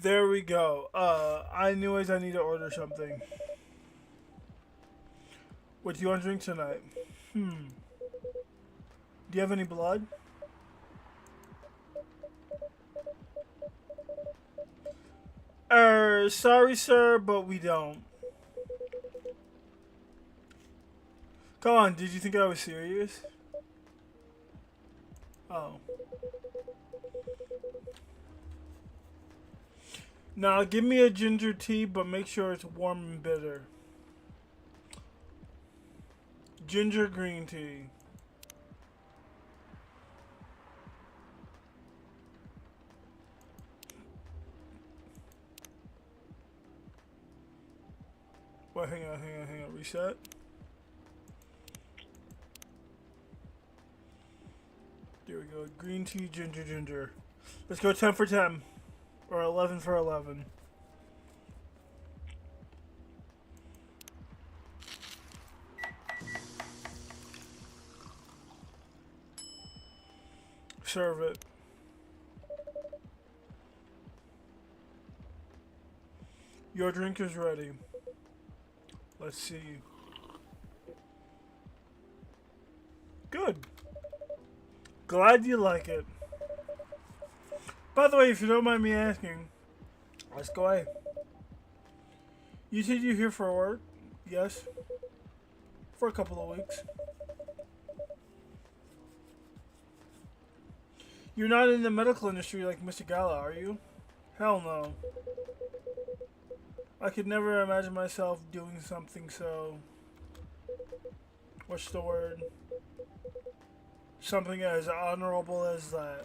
There we go. I need to order something. What do you want to drink tonight? Do you have any blood? Sorry, sir, but we don't. Come on, did you think I was serious? Oh. Now, give me a ginger tea, but make sure it's warm and bitter. Ginger green tea. Wait, hang on. Reset. There we go. Green tea, ginger. Let's go 10 for 10. Or 11 for 11. Serve it. Your drink is ready. Let's see. Good. Glad you like it. By the way, if you don't mind me asking, let's go away. You said you're here for work? Yes. For a couple of weeks. You're not in the medical industry like Mr. Gala, are you? Hell no. I could never imagine myself doing something so... What's the word? Something as honorable as that.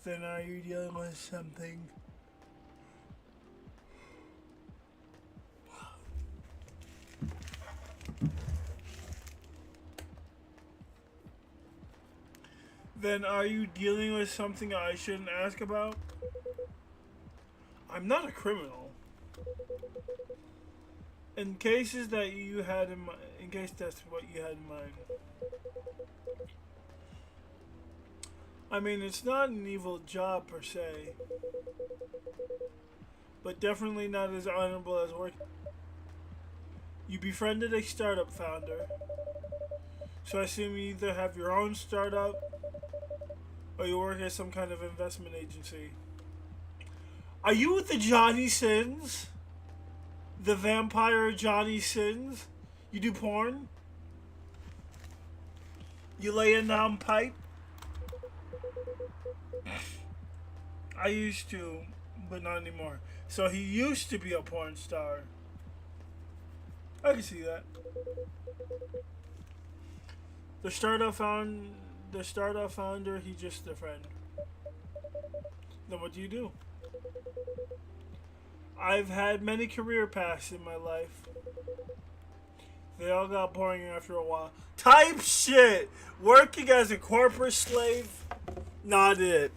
Then are you dealing with something? Then are you dealing with something I shouldn't ask about? I'm not a criminal. In cases that you had in mind, in case that's what you had in mind. I mean, it's not an evil job per se, but definitely not as honorable as work. You befriended a startup founder, so I assume you either have your own startup or you work at some kind of investment agency. Are you with the Johnny Sins? The vampire Johnny Sins? You do porn? You laying down pipe? I used to, but not anymore. So he used to be a porn star. I can see that. The startup founder, he's just a friend. Then what do you do? I've had many career paths in my life. They all got boring after a while. Type shit! Working as a corporate slave? Not it.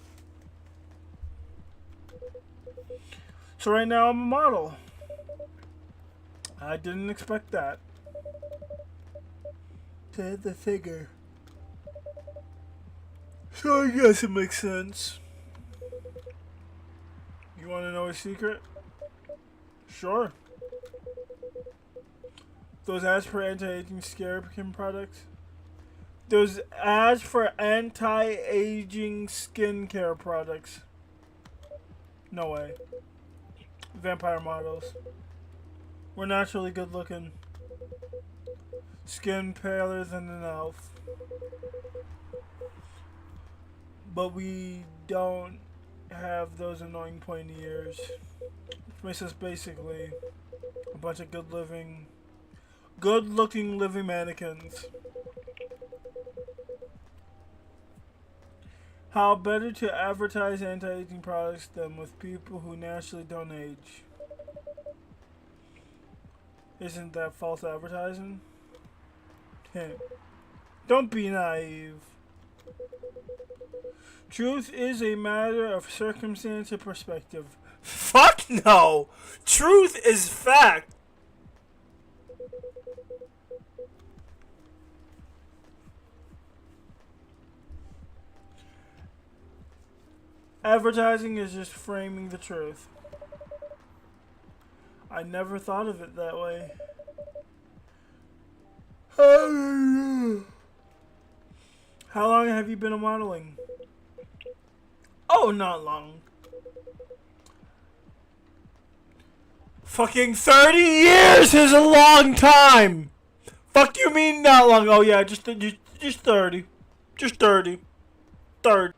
So right now I'm a model. I didn't expect that. To the figure. So I guess it makes sense. You want to know a secret? Sure. Those ads for anti-aging skin products? Those ads for anti-aging skincare products. No way. Vampire models. We're naturally good looking. Skin paler than an elf. But we don't have those annoying pointy ears. Which makes us basically a bunch of good looking living mannequins. How better to advertise anti-aging products than with people who naturally don't age? Isn't that false advertising? Don't be naive. Truth is a matter of circumstance and perspective. Fuck no! Truth is fact! Advertising is just framing the truth. I never thought of it that way. How long have you been modeling? Oh, not long. Fucking 30 years is a long time! Fuck you mean not long? Oh yeah, just 30. Just 30. 30.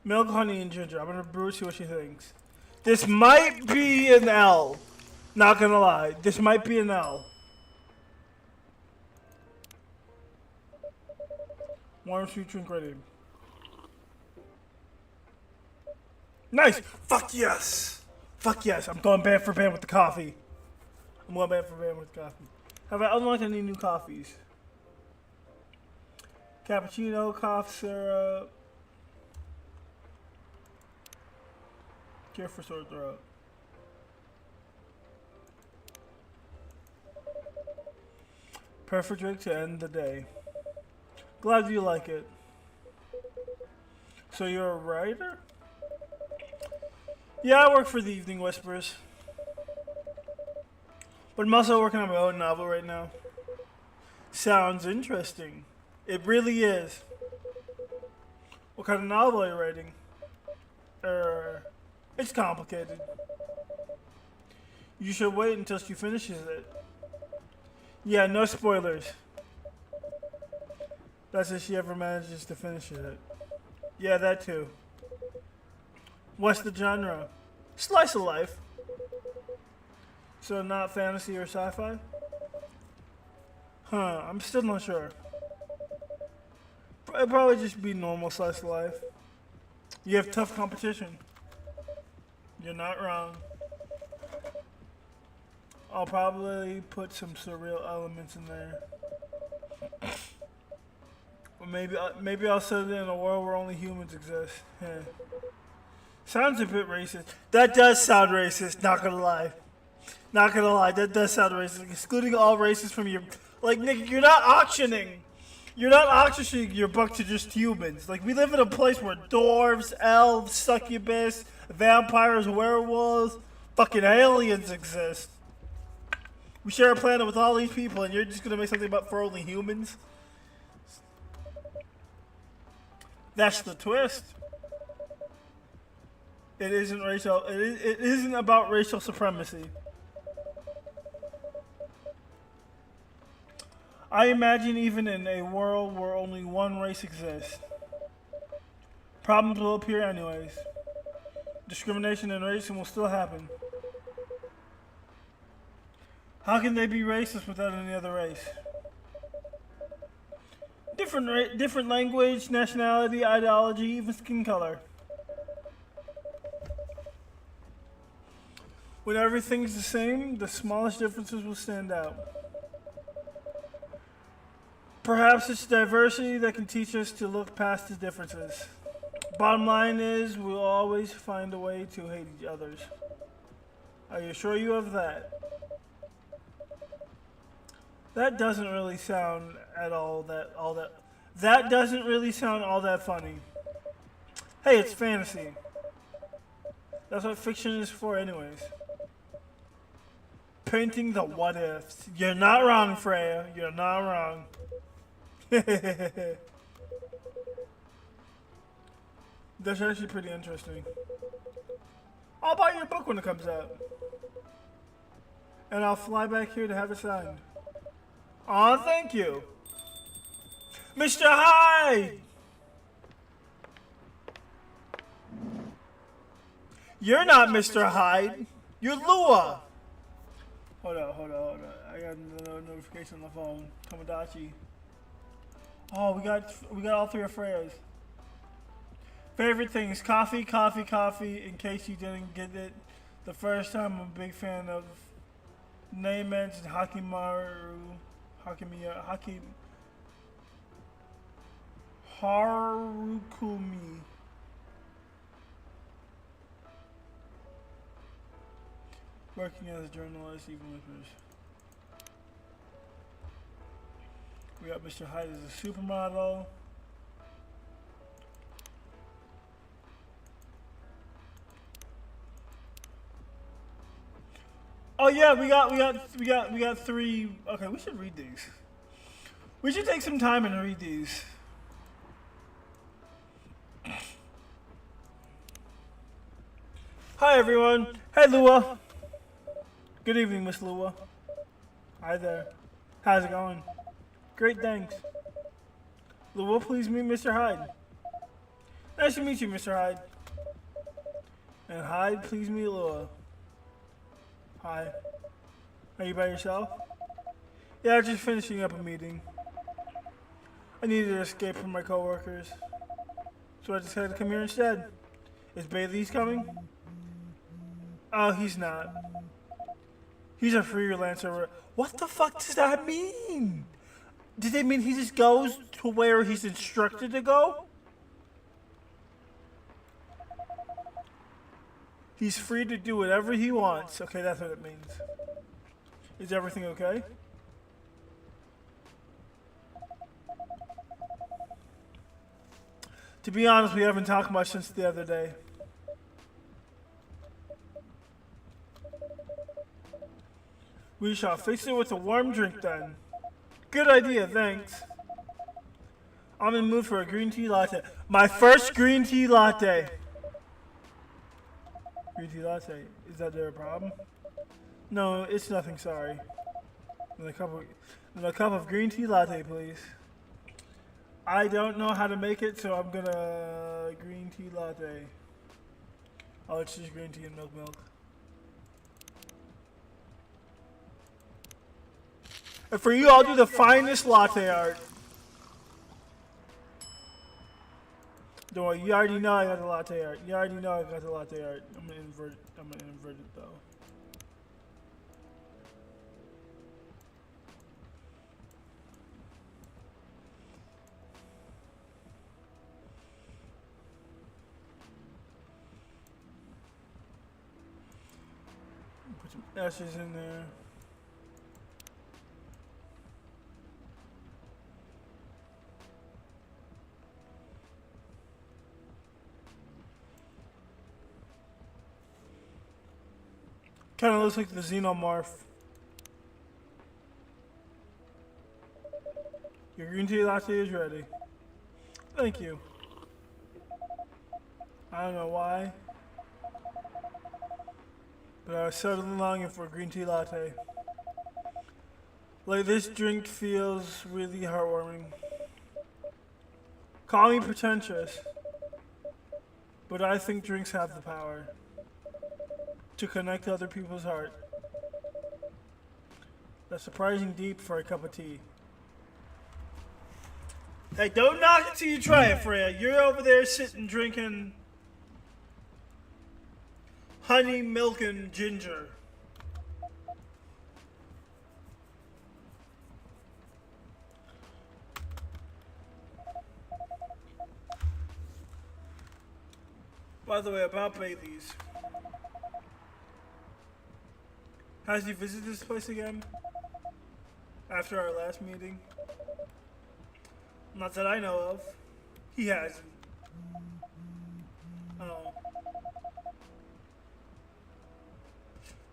Milk, honey, and ginger. I'm gonna brew it, see what she thinks. This might be an L. Not gonna lie. This might be an L. Warm, sweet drink ready. Nice! Fuck yes! Fuck yes! I'm going band for band with the coffee. I'm going band for band with the coffee. Have I unlocked any new coffees? Cappuccino, cough syrup. Cure for sore throat. Perfect drink to end the day. Glad you like it. So you're a writer? Yeah, I work for the Evening Whispers. But I'm also working on my own novel right now. Sounds interesting. It really is. What kind of novel are you writing? It's complicated. You should wait until she finishes it. Yeah, no spoilers. That's if she ever manages to finish it. Yeah, that too. What's the genre? Slice of life. So not fantasy or sci-fi? Huh, I'm still not sure. It'd probably just be normal slice of life. You have tough competition. You're not wrong. I'll probably put some surreal elements in there. Or maybe I'll set it in a world where only humans exist. Yeah. Sounds a bit racist. That does sound racist, not gonna lie. Not gonna lie, that does sound racist. Excluding all races from your... Like, Nick, you're not auctioning. You're not auctioning your book to just humans. Like, we live in a place where dwarves, elves, succubus, vampires, werewolves, fucking aliens exist. We share a planet with all these people, and you're just gonna make something about for only humans? That's the twist. It isn't racial. It isn't about racial supremacy. I imagine even in a world where only one race exists, problems will appear anyways. Discrimination and racism will still happen. How can they be racist without any other race? Different language, nationality, ideology, even skin color. When everything's the same, the smallest differences will stand out. Perhaps it's diversity that can teach us to look past the differences. Bottom line is, we'll always find a way to hate each other. I assure you of that. That doesn't really sound at all that doesn't really sound all that funny. Hey, it's fantasy. That's what fiction is for anyways. Painting the what ifs. You're not wrong, Freya. You're not wrong. That's actually pretty interesting. I'll buy your book when it comes out. And I'll fly back here to have it signed. Aw, thank you. Mr. Hyde! You're not Mr. Hyde. You're Lua. Hold on. I got another notification on the phone. Tomodachi. Oh, we got all three of Freya's. Favorite things: coffee. In case you didn't get it the first time, I'm a big fan of name mentioned Harukumi. Working as a journalist, even with this. We got Mr. Hyde as a supermodel. yeah, we got three. Okay, we should read these. We should take some time and read these. Hi everyone. Hey Lua. Good evening, Miss Lua. Hi there. How's it going? Great, thanks. Lua, please meet Mr. Hyde. Nice to meet you, Mr. Hyde. And Hyde, please meet Lua. Hi. Are you by yourself? Yeah, just finishing up a meeting. I needed to escape from my coworkers, so I decided to come here instead. Is Bailey's coming? Oh, he's not. He's a freelancer. What the fuck does that mean? Did it mean he just goes to where he's instructed to go? He's free to do whatever he wants. Okay, that's what it means. Is everything okay? To be honest, we haven't talked much since the other day. We shall fix it with a warm drink then. Good idea, thanks. I'm in the mood for a green tea latte. My first green tea latte. Green tea latte. Is that there a problem? No, it's nothing, sorry. And a cup of green tea latte, please. I don't know how to make it, so I'm gonna green tea latte. Oh, it's just green tea and milk. And for you, I'll do the finest latte art. Don't worry, you already know I got the latte art. You already know I got the latte art. I'm gonna invert it though. Put some S's in there. Kind of looks like the Xenomorph. Your green tea latte is ready. Thank you. I don't know why, but I was suddenly longing for a green tea latte. Like, this drink feels really heartwarming. Call me pretentious, but I think drinks have the power to connect other people's heart. That's surprising deep for a cup of tea. Hey, don't knock it till you try it, Freya. You're over there sitting drinking honey, milk, and ginger. By the way, about Bailey's. Has he visited this place again? After our last meeting? Not that I know of. He hasn't. Oh.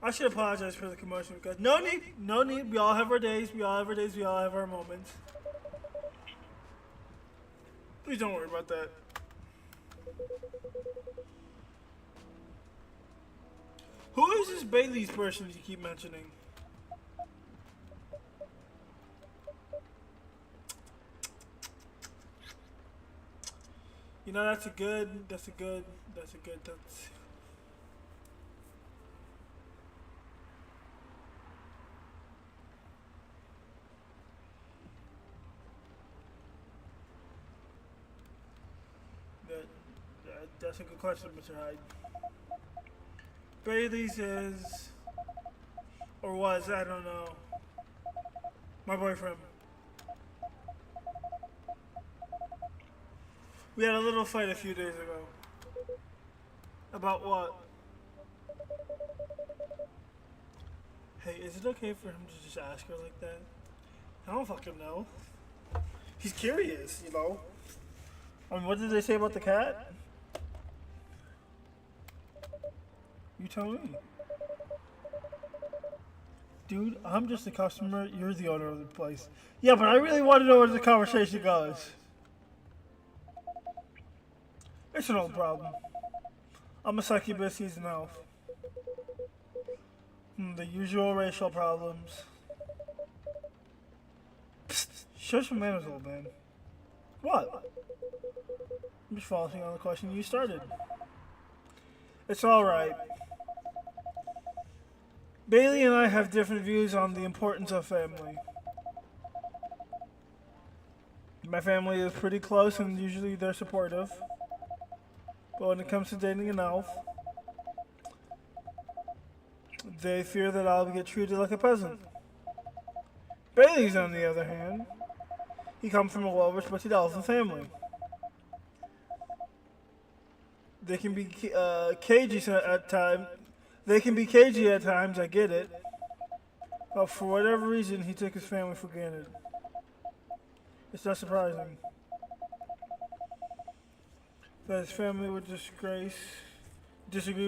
I should apologize for the commotion because no need. We all have our days. We all have our moments. Please don't worry about that. Who is this Bailey's person you keep mentioning? You know, that's a good. That's a good question, Mr. Hyde. Bailey's is, or was, I don't know, my boyfriend. We had a little fight a few days ago. About what? Hey, is it okay for him to just ask her like that? I don't fucking know. He's curious, you know? I mean, what did they say about the cat? You tell me. Dude, I'm just a customer. You're the owner of the place. Yeah, but I really want to know where the conversation goes. It's an old problem. I'm a succubus, he's an elf. The usual racial problems. Psst, show some manners, old man. What? I'm just following on the question you started. It's alright. Bailey and I have different views on the importance of family. My family is pretty close and usually they're supportive. But when it comes to dating an elf, they fear that I'll get treated like a peasant. Bailey's, on the other hand, he comes from a well-respected elfin family. They can be cagey at times. They can be cagey at times, I get it. But for whatever reason, he took his family for granted. It's not surprising that his family would disagree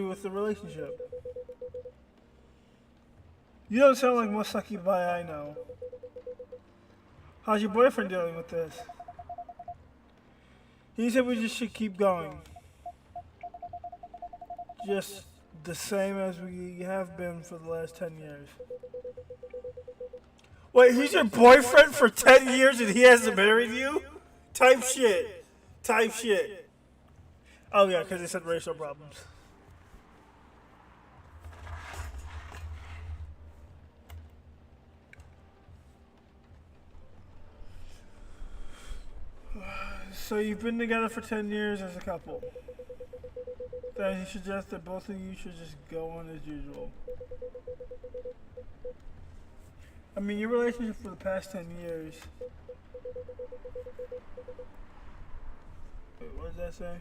with the relationship. You don't sound like most succubi I know. How's your boyfriend dealing with this? He said we just should keep going. Just the same as we have been for the last 10 years. Wait, he's your boyfriend for 10 years and he hasn't married you? Type shit. Type shit. Oh yeah, because they said racial problems. So you've been together for 10 years as a couple. Then he suggests that both of you should just go on as usual. I mean, your relationship for the past 10 years. Wait, what does that say?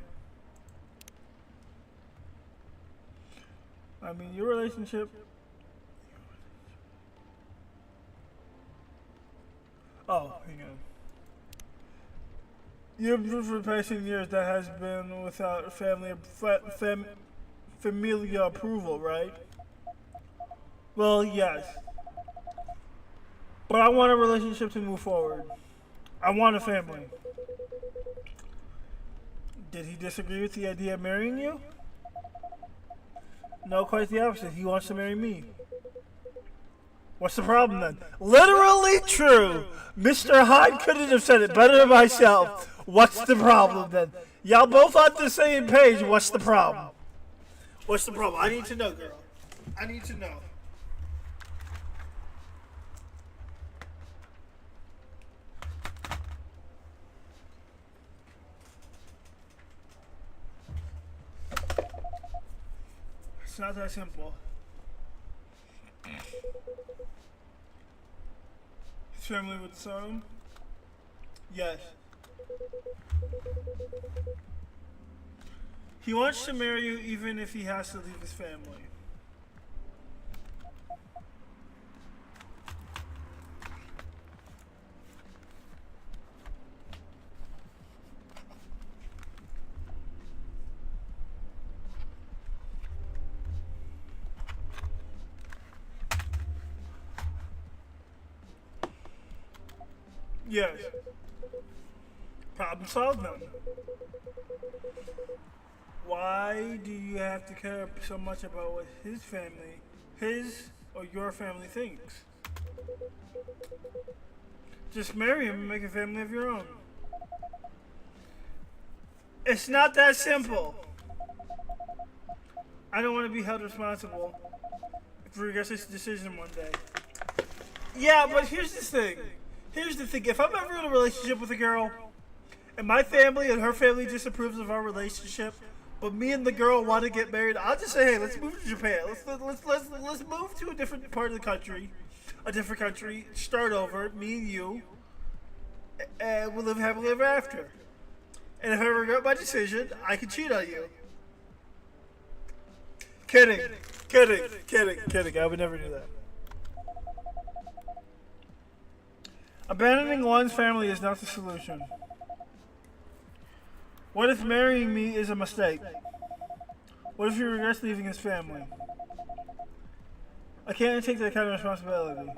I mean, your relationship. Oh, hang on. You've been for the past 10 years that has been without familial approval, right? Well, yes. But I want a relationship to move forward. I want a family. Did he disagree with the idea of marrying you? No, quite the opposite. He wants to marry me. What's the problem then? Literally true! Mr. Hyde couldn't have said it better than myself. What's the problem then? Y'all both on the same page. What's the problem? What's the problem? I need to know, girl. I need to know. It's not that simple. His family with the son? Yes. He wants to marry you even if he has to leave his family. Yes. Problem solved then. Why do you have to care so much about what his or your family thinks? Just marry him and make a family of your own. It's not that simple. I don't want to be held responsible if he regrets this decision one day. Yeah, but here's the thing. If I'm ever in a relationship with a girl, and my family and her family disapproves of our relationship, but me and the girl want to get married, I'll just say, hey, let's move to Japan. Let's move to a different part of the country, start over, me and you, and we'll live happily ever after. And if I regret my decision, I can cheat on you. Kidding. I would never do that. Abandoning one's family is not the solution. What if marrying me is a mistake? What if he regrets leaving his family? I can't take that kind of responsibility.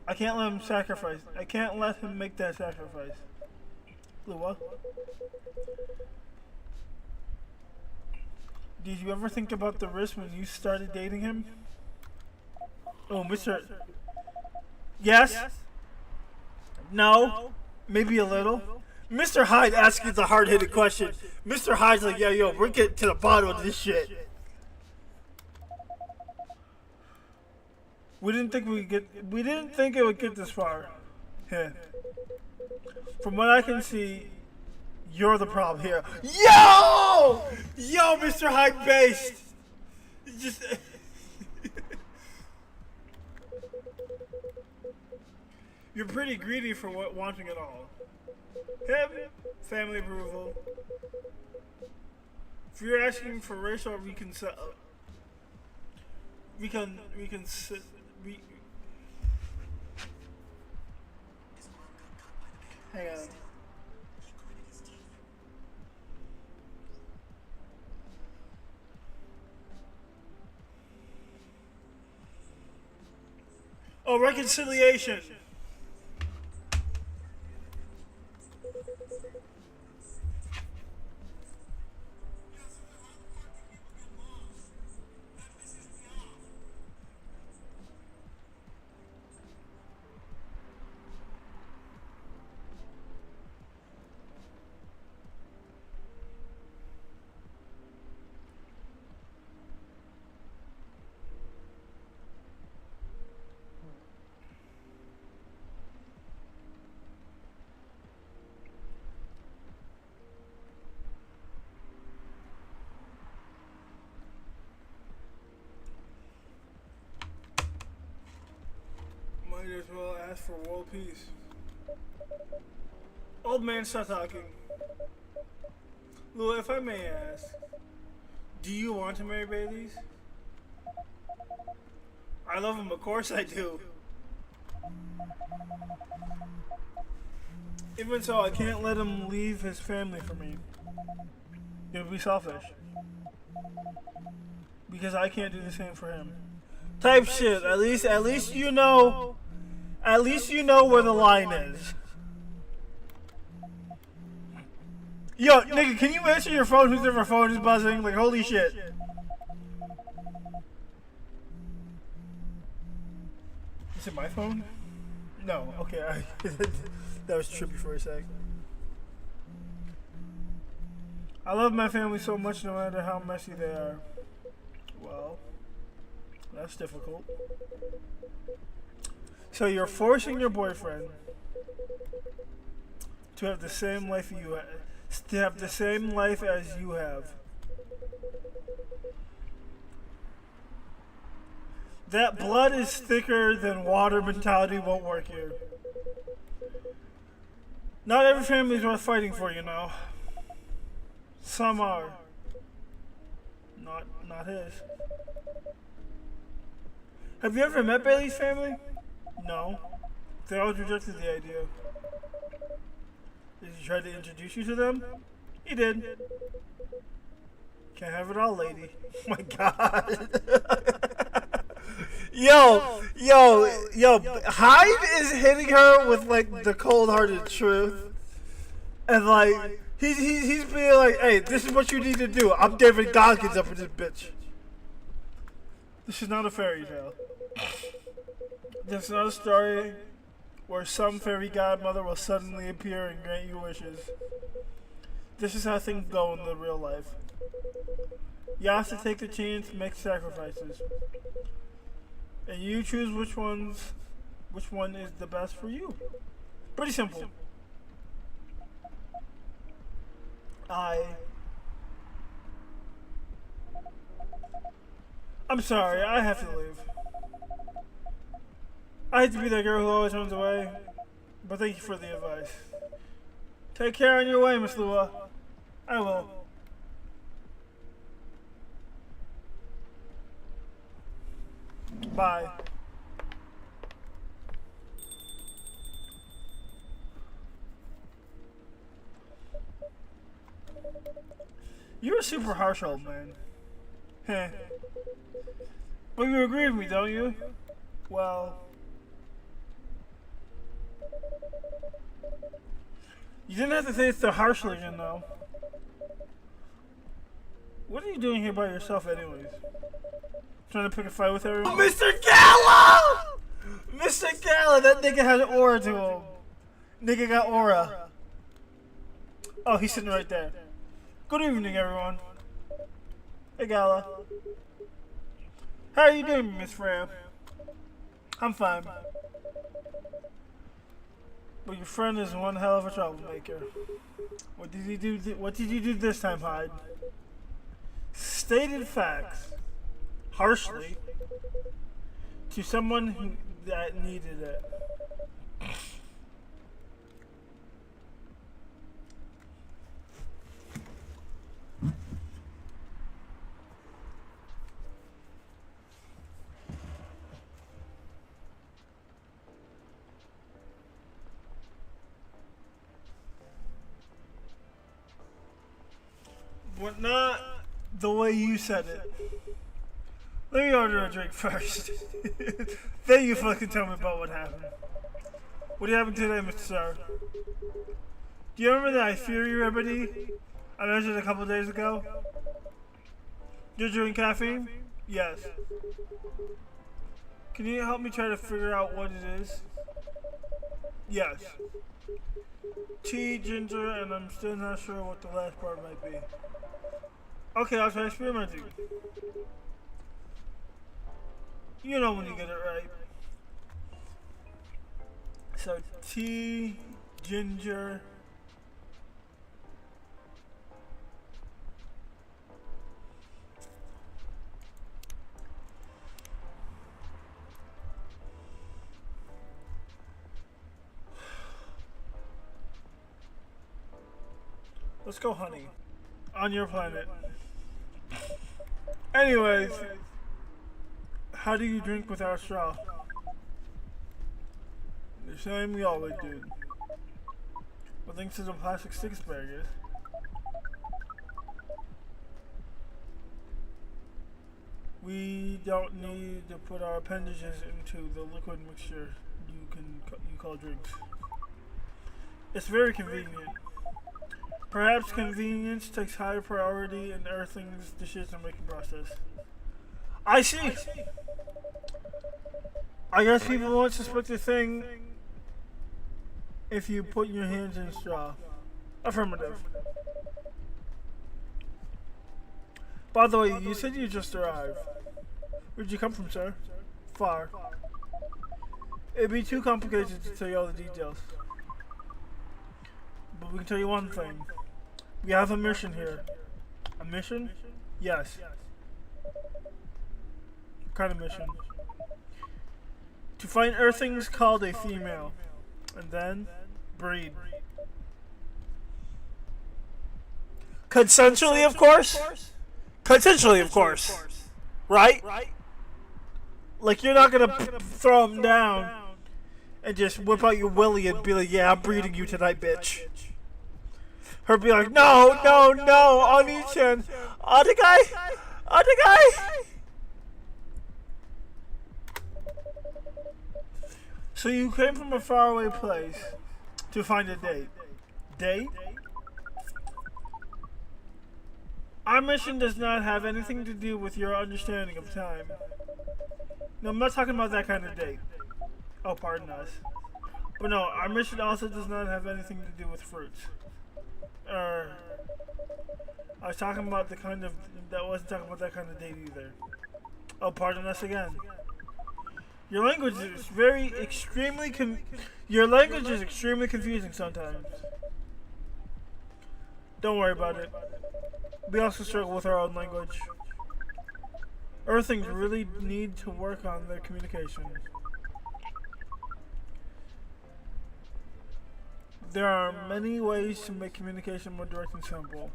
I can't let him sacrifice. I can't let him make that sacrifice. Lua? Did you ever think about the risk when you started dating him? Oh, Mr. Yes? No? Maybe a little? Mr. Hyde asking the hard-hitting question. Mr. Hyde's like, yo, we're getting to the bottom of this shit. We didn't think it would get this far. Yeah. From what I can see, you're the problem here. Yo, Mr. Hyde based. Just you're pretty greedy for wanting it all. Him, family approval. If you're asking for racial hang on. Oh, reconciliation. Might as well ask for world peace. Old man, stop talking. Lua, if I may ask, do you want to marry Baileys? I love him, of course I do. Even so, I can't let him leave his family for me. It would be selfish. Because I can't do the same for him. Type shit. At least you know. At least you know where the line is. Yo, nigga, can you answer your phone? Whose ever phone is buzzing? Like, holy shit. Is it my phone? No. Okay. That was trippy for a sec. I love my family so much, no matter how messy they are. Well, that's difficult. So you're forcing your boyfriend to have the same life as you have. That blood is thicker than water mentality won't work here. Not every family is worth fighting for, you know. Some are. Not his. Have you ever met Bailey's family? No. They always rejected the idea. Did he try to introduce you to them? He did. Can't have it all, lady. Oh my god. Yo, Hyde is hitting her with like the cold-hearted truth. And like, he's being like, hey, this is what you need to do. I'm David Goggins up in this bitch. This is not a fairy tale. This is not a story where some fairy godmother will suddenly appear and grant you wishes. This is how things go in the real life. You have to take the chance and make sacrifices. And you choose which one is the best for you. Pretty simple. I'm sorry, I have to leave. I hate to be that girl who always runs away, but thank you for the advice. Take care on your way, Miss Lua. I will. Bye. You're a super harsh old man. Heh. But you agree with me, don't you? Well, you didn't have to say it so harshly, you know. What are you doing here by yourself, anyways? Trying to pick a fight with everyone? Mr. Gala! Mr. Gala, that nigga has aura to him. Nigga got aura. Oh, he's sitting right there. Good evening, everyone. Hey, Gala. How are you doing, Miss Fram? I'm fine. But your friend is one hell of a troublemaker. What did he do? What did you do this time, Hyde? Stated facts, harshly, to someone that needed it. But not the way you said it. Let me order a drink first. Then you fucking tell me about what happened. What happened today, Mr. Sir? Do you remember that Fury remedy I mentioned a couple days ago? Ginger and caffeine? Yes. Can you help me try to figure out what it is? Yes. Tea, ginger, and I'm still not sure what the last part might be. Okay, I'll try experimenting. You know when you get it right. So, tea, ginger. Let's go, honey. On your planet. Anyways, how do you drink without straw? The same we always do. Well, thanks to the plastic sticks burgers. We don't need to put our appendages into the liquid mixture you call drinks. It's very convenient. Perhaps convenience takes higher priority in Earthling's decision-making process. I see! I guess people won't suspect a thing if you put your hands in straw. Affirmative. By the way, you said you just arrived. Where'd you come from, sir? Far. It'd be too complicated to tell you all the details. But we can tell you one thing. We have a mission here. A mission? Yes. What kind of mission? To find Earthlings called a female. And then breed. Consensually, of course? Consensually, of course. Right? Like, you're not gonna throw him down and just whip out your willy and be like, yeah, I'm breeding you tonight, bitch. Her be like, no, Oni-chan, other guy. So you came from a faraway place to find a date. Date? Our mission does not have anything to do with your understanding of time. No, I'm not talking about that kind of date. Oh, pardon us. But no, our mission also does not have anything to do with fruits. I was talking about the kind of, that wasn't talking about that kind of date either. Oh, pardon us again. Your language is extremely confusing sometimes. Don't worry about it. We also struggle with our own language. Earthlings really need to work on their communication. There are many ways to make communication more direct and simple.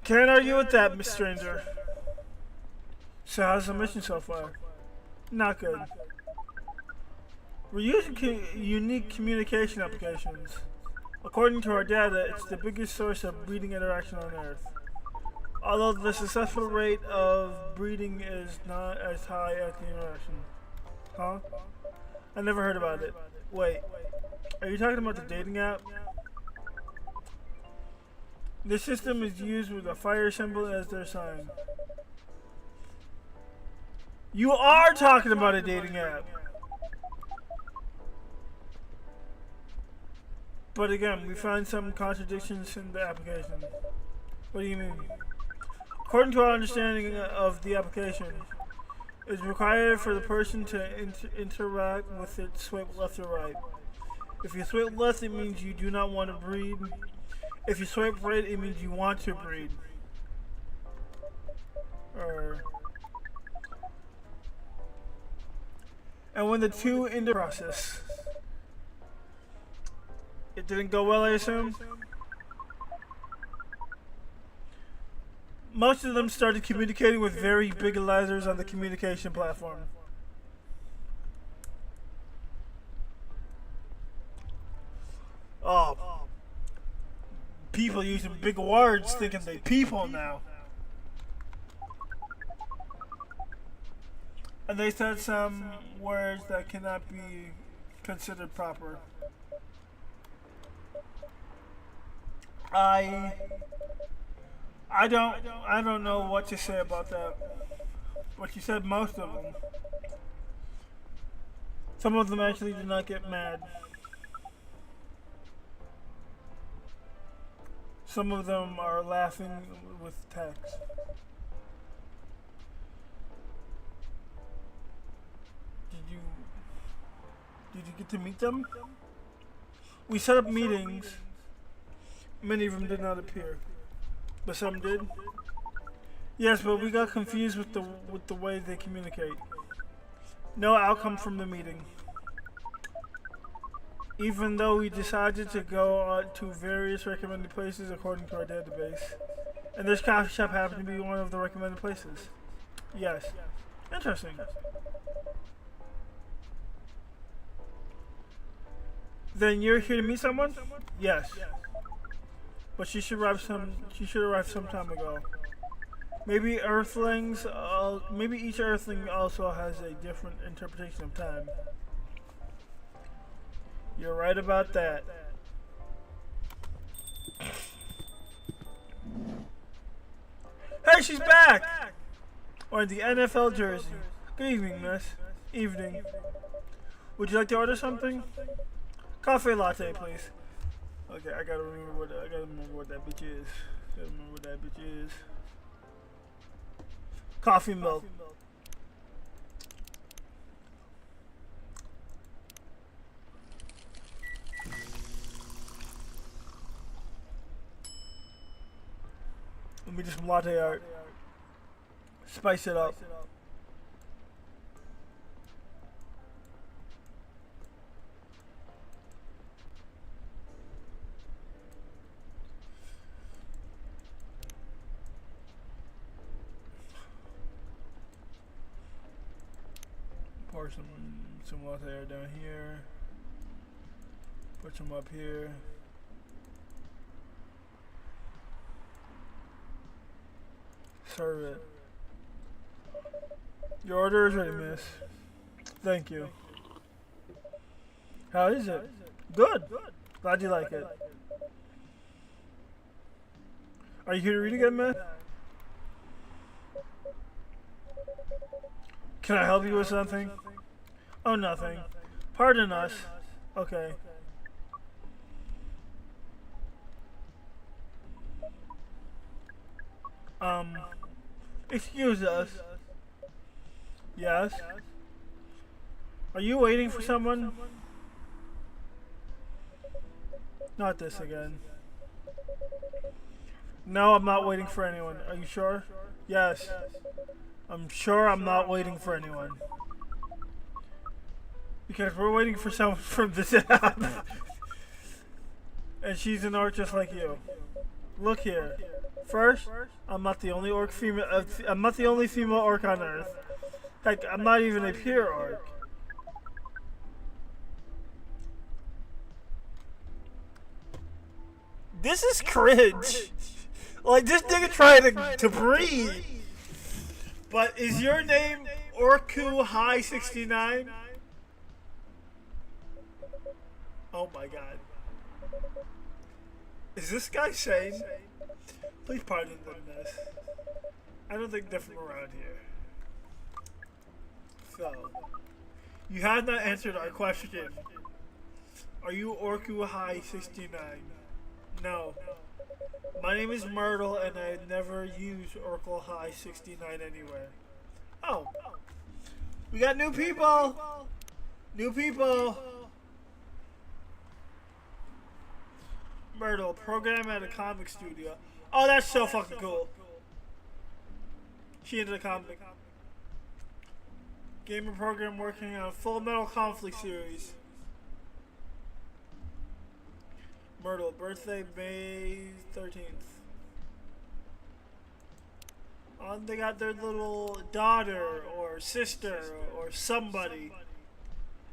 Can't argue with that, Miss Stranger. So how's the mission so far? Not good. We're using unique communication applications. According to our data, it's the biggest source of breeding interaction on Earth. although the successful rate of breeding is not as high as the interaction. Huh? I never heard about it. Wait, are you talking about the dating app? This system is used with a fire symbol as their sign. You are talking about a dating app. But again, we find some contradictions in the application. What do you mean? According to our understanding of the application, it's required for the person to interact with it swipe left or right. If you swipe left, it means you do not want to breed. If you swipe right, it means you want to breed. And when the two in the process, it didn't go well, I assume. Most of them started communicating with very big lasers on the communication platform. Oh, people using big words thinking they people now. And they said some words that cannot be considered proper. I don't know what to say about that. But you said most of them. Some of them actually did not get mad. Some of them are laughing with text. Did you get to meet them? We set up meetings. Many of them did not appear, but some did. Yes, but we got confused with the way they communicate. No outcome from the meeting. Even though we decided to go on to various recommended places according to our database. And this coffee shop happened to be one of the recommended places. Yes. Interesting. Then you're here to meet someone? Yes. But she should arrive some time ago. Maybe Earthlings, maybe each Earthling also has a different interpretation of time. You're right about that. Hey, she's back! Or the NFL jersey. Good evening, miss. Evening. Would you like to order something? Coffee latte, please. Okay, I gotta remember what that bitch is. Coffee milk. Let me do some latte art. Spice it up. Pour some latte art down here. Put some up here. Serve it. Your order is ready, miss. Thank you. How is it? Good. Glad you like it. Are you here to read again, miss? Can I help you with something? Oh, nothing. Pardon us. Okay. Excuse us. Yes? Are you waiting for someone? Not this again. No, I'm not waiting for anyone. Are you sure? Yes. I'm sure I'm not waiting for anyone. Because we're waiting for someone from this app. And she's an orc just like you. Look here. First, I'm not the only female orc on Earth. Heck, I'm not even a pure orc. This is cringe. Like, this nigga trying to breathe. But is your name Orku High 69? Oh my god. Is this guy sane? Please pardon this. I don't think they're from around here. So, you have not answered our question. Are you Orku High 69? No. My name is Myrtle, and I never use Orku High 69 anywhere. Oh. We got new people! New people! Myrtle, program at a comic studio. Oh, that's so fucking cool. She into the comic. Gamer program working on a Full Metal Conflict series. Myrtle, birthday May 13th. They got their little daughter or sister or somebody.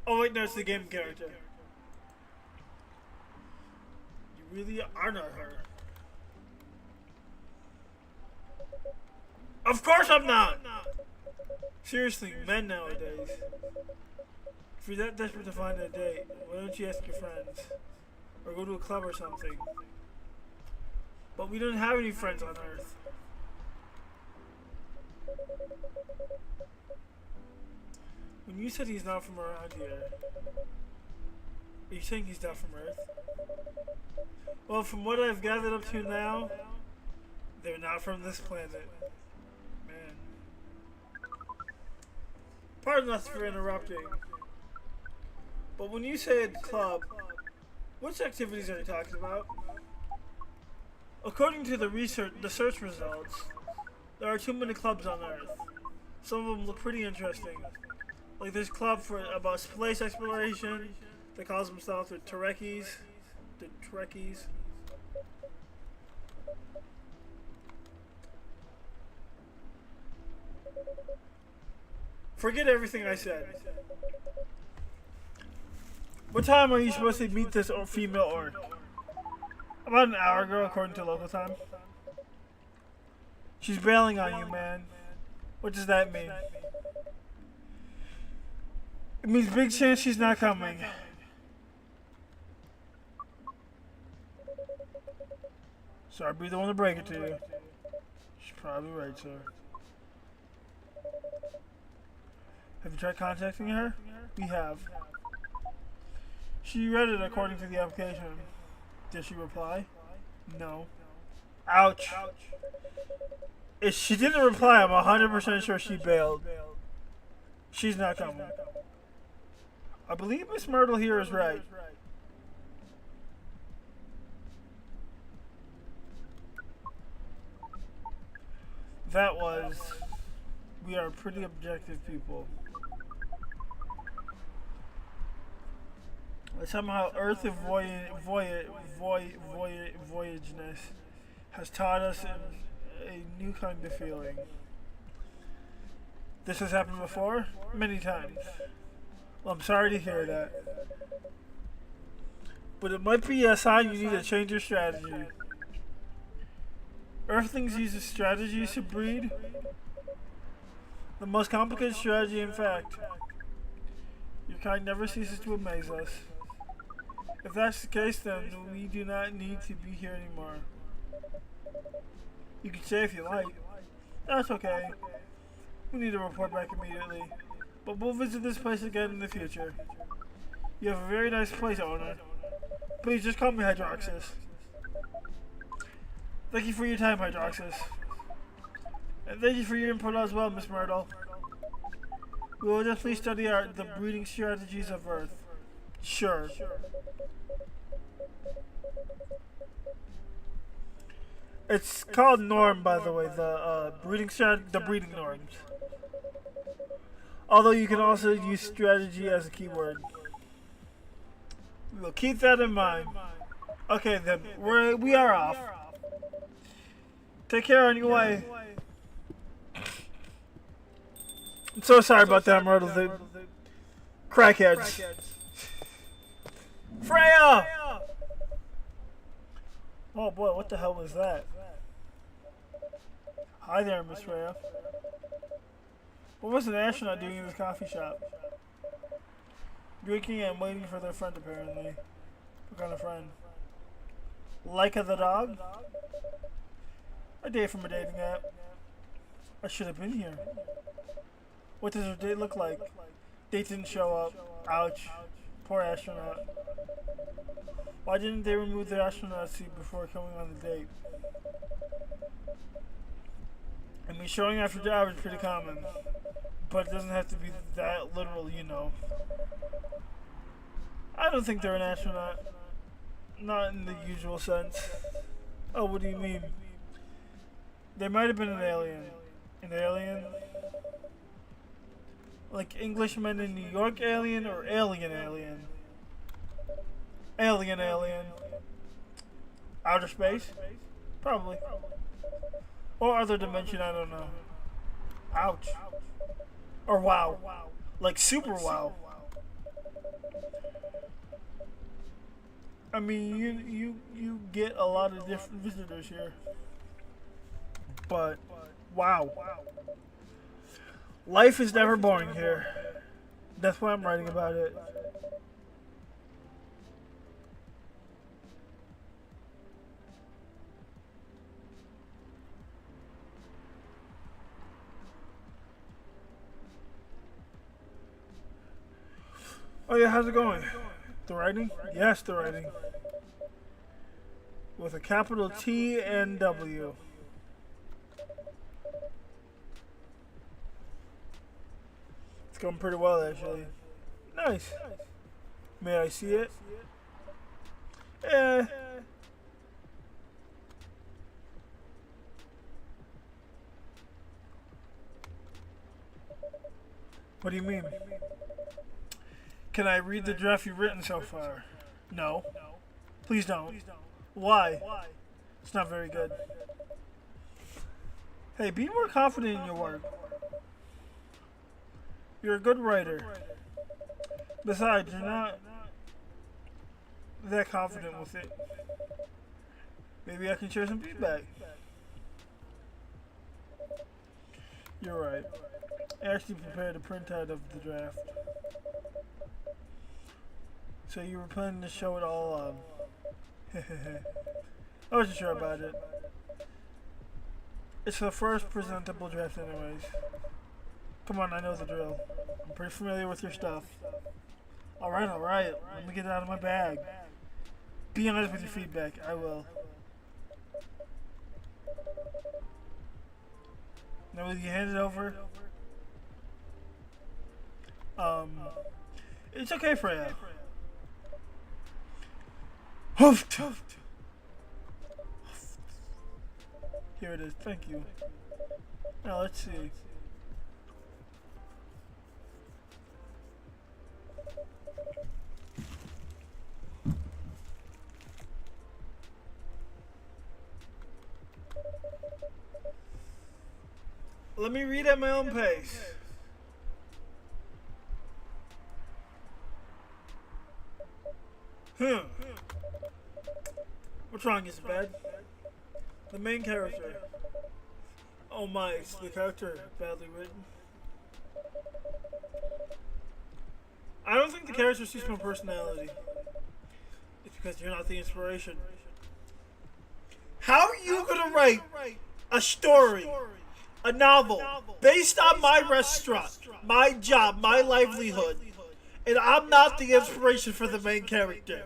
Oh wait, no, it's the game character. You really are not her. Of course I'm not! Seriously, men nowadays. If you're that desperate to find a date, why don't you ask your friends? Or go to a club or something. But we don't have any friends on Earth. When you said he's not from around here, are you saying he's not from Earth? Well, from what I've gathered up to now, they're not from this planet. Man. Pardon us for interrupting. But when you said club, which activities are you talking about? According to the search results, there are too many clubs on Earth. Some of them look pretty interesting. Like this club about space exploration. They call themselves the Trekkies. The Trekkies. Forget everything I said. What time are you supposed to meet this female orc? About an hour ago, according to local time. She's bailing on you, man. What does that mean? It means big chance she's not coming. Sorry, be the one to break it to you. She's probably right, sir. Have you tried contacting her? We have. She read it according to the application. Did she reply? No. Ouch. If she didn't reply, I'm 100% sure she bailed. She's not coming. I believe Miss Myrtle here is right. That was... We are pretty objective people. Somehow Earth of voyageness has taught us a new kind of feeling. This has happened before? Many times. Well, I'm sorry to hear that. But it might be a sign you need to change your strategy. Earthlings use strategies to breed. The most complicated strategy, in fact. Your kind never ceases to amaze us. If that's the case, then we do not need to be here anymore. You can stay if you like. That's okay. We need to report back immediately. But we'll visit this place again in the future. You have a very nice place, owner. Please just call me Hydroxus. Thank you for your time, Hydroxus. And thank you for your input as well, Miss Myrtle. We will definitely study the breeding strategies of Earth. Sure. It's called norm, by the way, the breeding norms. Although you can also use strategy as a keyword. We'll keep that in mind. Okay then, we are off. Take care on your way. I'm so sorry about that, Myrtle. The crackheads. Freya! Oh boy, what the hell was that? Hi there, Miss Rhea. What was an astronaut doing in this coffee shop? Drinking and waiting for their friend, apparently. What kind of friend? Leica the dog? A date from a dating app. I should have been here. What does her date look like? Date didn't show up. Ouch. Poor astronaut. Why didn't they remove the astronaut suit before coming on the date? I mean, showing after job is pretty common. But it doesn't have to be that literal, you know. I don't think they're an astronaut. Not in the usual sense. Oh, what do you mean? They might have been an alien. An alien? Like Englishman in New York alien or alien alien? Alien alien. Outer space? Probably. Or other dimension, I don't know. Ouch. Or wow. Like super wow. I mean, you get a lot of different visitors here. But wow. Life is never boring here. That's why I'm writing about it. Oh yeah, how's it going? The writing? Yes, the writing. With a capital T and W. It's going pretty well, actually. Nice. May I see it? Eh. What do you mean? Can I read the draft you've written so far? No. Please don't. Why? It's not very good. Hey, be more confident in your work. You're a good writer. Besides, you're not that confident with it. Maybe I can share some feedback. You're right. I actually prepared a printout of the draft. So you were planning to show it all I wasn't sure about it. It's the first presentable draft anyways. Come on, I know the drill. I'm pretty familiar with your stuff. Alright. Let me get it out of my bag. Be honest with your feedback. I will. Now will you hand it over? It's okay, Freya. Huffed. Here it is. Thank you. Now let's see. Let me read at my own pace. What's wrong? Is it bad? The main character. Oh my, is the character badly written? I don't think the character suits my personality. It's because you're not the inspiration. How are you gonna write a story, a novel, based on my restaurant, my job, my livelihood, and I'm not the inspiration for the main character?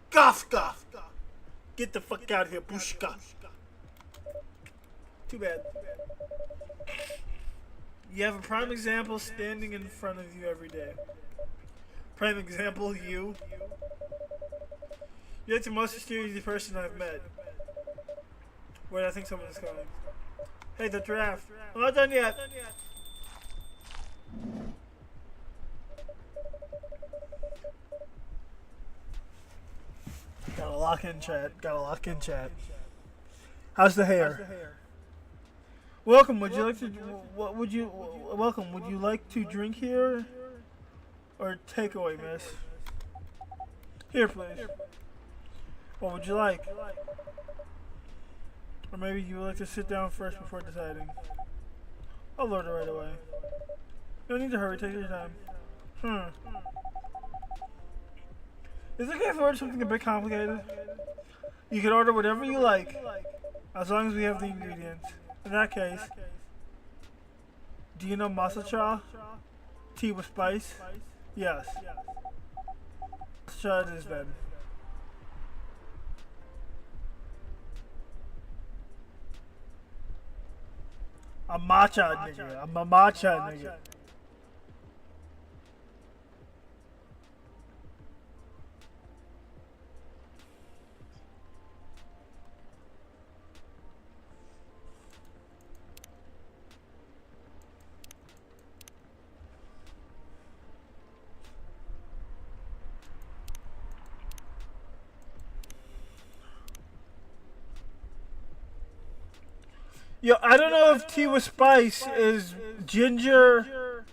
Gafka! Get the fuck out of here, Bushka. Too bad. You have a prime example standing in front of you every day. Prime example, you. You're the most mysterious person I've met. Wait, I think someone is coming. Hey, the draft. I'm not done yet. Gotta lock in chat. How's the hair? Welcome. Would you like to? What would you? Welcome. Would you like to drink here, or takeaway, miss? Here, please. What would you like? Or maybe you would like to sit down first before deciding. I'll order right away. No need to hurry, take your time. Is it okay if I order something a bit complicated? You can order whatever you like, as long as we have the ingredients. In that case, do you know matcha? Tea with spice? Yes. Matcha it is then. A matcha nigga. I'm a matcha nigga. Yo, I don't know if tea with spice is ginger.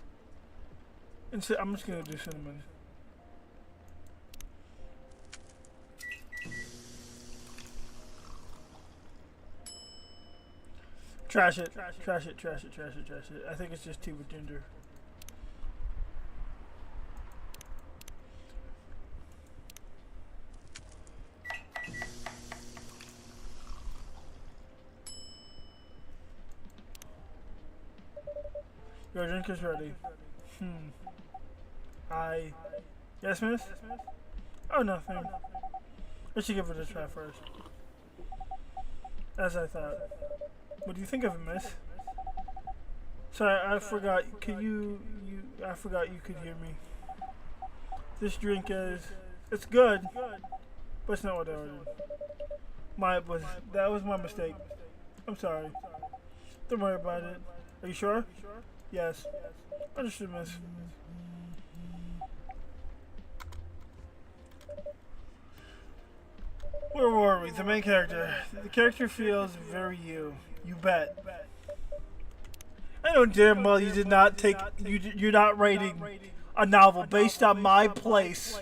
I'm just gonna do cinnamon. Trash it. Trash it. Trash it. Trash it. Trash it. I think it's just tea with ginger. Your drink is ready. Yes, miss? Oh, nothing. I should give it a try first. As I thought. What do you think of it, miss? Sorry, I forgot. I forgot you could hear me. This drink is... It's good, but it's not what I ordered. That was my mistake. I'm sorry. Don't worry about it. Are you sure? Yes. Understood, miss. Where were we? The main character. The character feels very you. You bet. I know damn well you did not take... You're not writing a novel based on my place,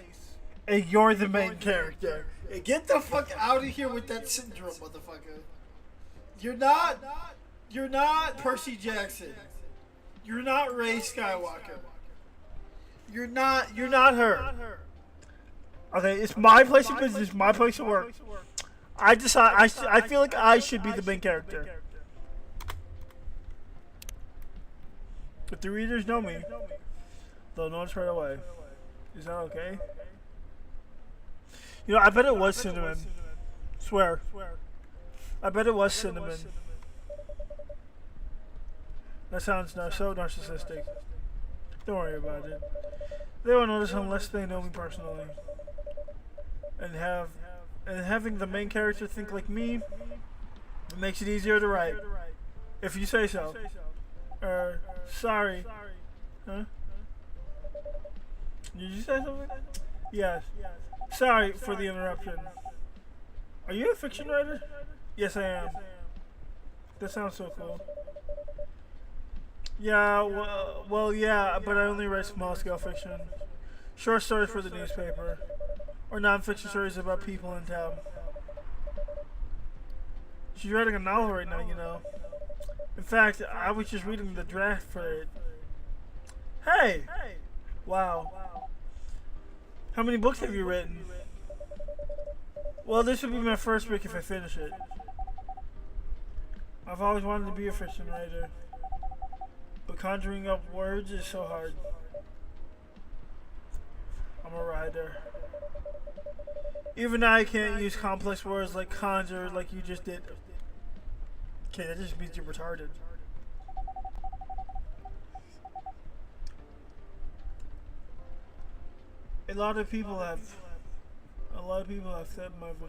and you're the main character. Hey, get the fuck out of here with that syndrome, motherfucker. You're not Percy Jackson. You're not Rey Skywalker. You're not her. Okay, it's my place of business, my place of work. I feel like I should be the main character. But the readers know me. They'll know it's right away. Is that okay? You know, I bet it was cinnamon. Swear. I bet it was cinnamon. That sounds so narcissistic. Don't worry about it. They won't notice unless they know me personally. And having the main character think like me, it makes it easier to write. If you say so. Sorry. Huh? Did you say something? Yes. Sorry for the interruption. Are you a fiction writer? Yes, I am. That sounds so cool. Yeah, well, yeah, but I only write small-scale fiction. Short stories for the newspaper. Or non-fiction stories about people in town. She's writing a novel right now, you know. In fact, I was just reading the draft for it. Hey! Wow. How many books have you written? Well, this would be my first book if I finish it. I've always wanted to be a fiction writer. But conjuring up words is so hard. I'm a writer. Even I can't use complex words like conjure like you just did. Okay, that just means you're retarded. A lot of people have said my vocabulary